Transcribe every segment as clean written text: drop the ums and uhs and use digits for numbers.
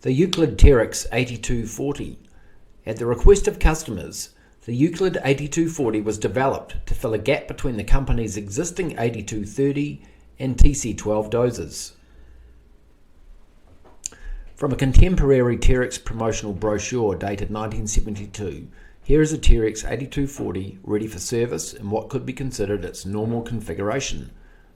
The Euclid Terex 8240. At the request of customers, the Euclid 8240 was developed to fill a gap between the company's existing 8230 and TC12 dozers. From a contemporary Terex promotional brochure dated 1972, here is a Terex 8240 ready for service in what could be considered its normal configuration.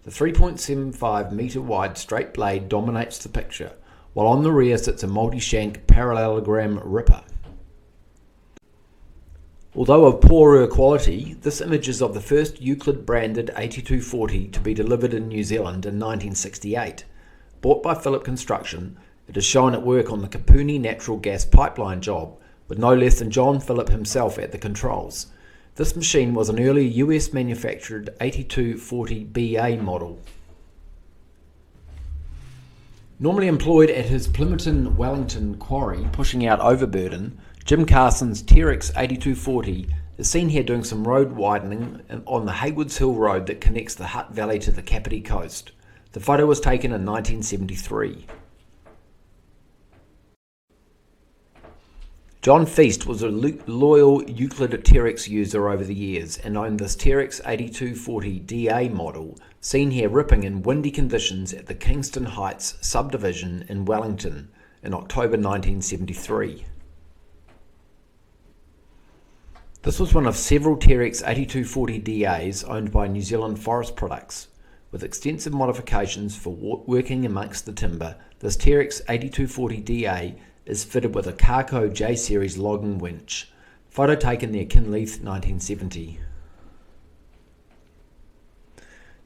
The 3.75 metre wide straight blade dominates the picture, while on the rear sits a multi-shank parallelogram ripper. Although of poorer quality, this image is of the first Euclid branded 8240 to be delivered in New Zealand in 1968. Bought by Phillip Construction, it is shown at work on the Kapuni natural gas pipeline job, with no less than John Phillip himself at the controls. This machine was an early US manufactured 8240 BA model. Normally employed at his Plympton Wellington quarry pushing out overburden, Jim Carson's Terex 8240 is seen here doing some road widening on the Haywoods Hill Road that connects the Hutt Valley to the Kapiti coast. The photo was taken in 1973. John Feast was a loyal Euclid Terex user over the years and owned this Terex 8240 DA model, seen here ripping in windy conditions at the Kingston Heights subdivision in Wellington in October 1973. This was one of several Terex 8240 DAs owned by New Zealand Forest Products. With extensive modifications for working amongst the timber, this Terex 8240 DA is fitted with a Carco J-Series logging winch. Photo taken near Kinleith, 1970.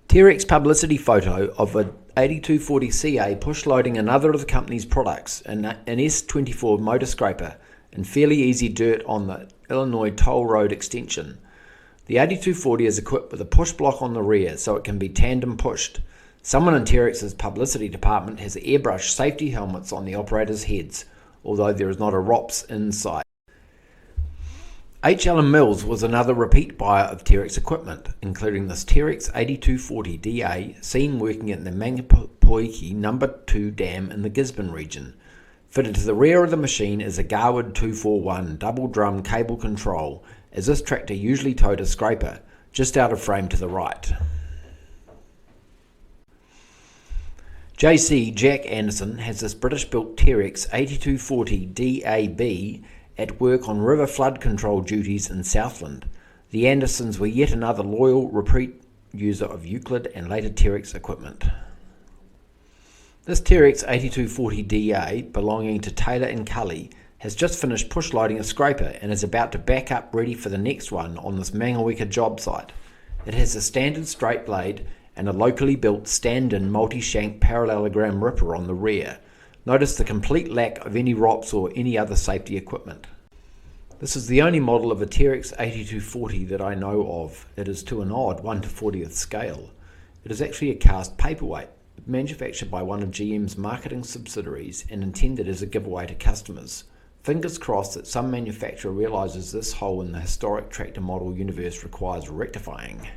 Terex publicity photo of a 8240 CA push loading another of the company's products, an S24 motor scraper, in fairly easy dirt on the Illinois Toll Road extension. The 8240 is equipped with a push block on the rear so it can be tandem pushed. Someone in Terex's publicity department has airbrush safety helmets on the operators' heads, although there is not a ROPS in sight. H. Allen Mills was another repeat buyer of Terex equipment, including this Terex 8240 DA seen working at the Mangapoiki No. 2 Dam in the Gisborne region. Fitted to the rear of the machine is a Garwood 241 double drum cable control, as this tractor usually towed a scraper, just out of frame to the right. JC Jack Anderson has this British-built Terex 8240 DAB at work on river flood control duties in Southland. The Andersons were yet another loyal repeat user of Euclid and later Terex equipment. This Terex 8240 DA, belonging to Taylor & Cully, has just finished push loading a scraper and is about to back up ready for the next one on this Mangaweka job site. It has a standard straight blade and a locally built stand-in multi-shank parallelogram ripper on the rear. Notice the complete lack of any ROPS or any other safety equipment. This is the only model of a Terex 8240 that I know of. It is to an odd 1/40th scale. It is actually a cast paperweight, manufactured by one of GM's marketing subsidiaries and intended as a giveaway to customers. Fingers crossed that some manufacturer realises this hole in the historic tractor model universe requires rectifying.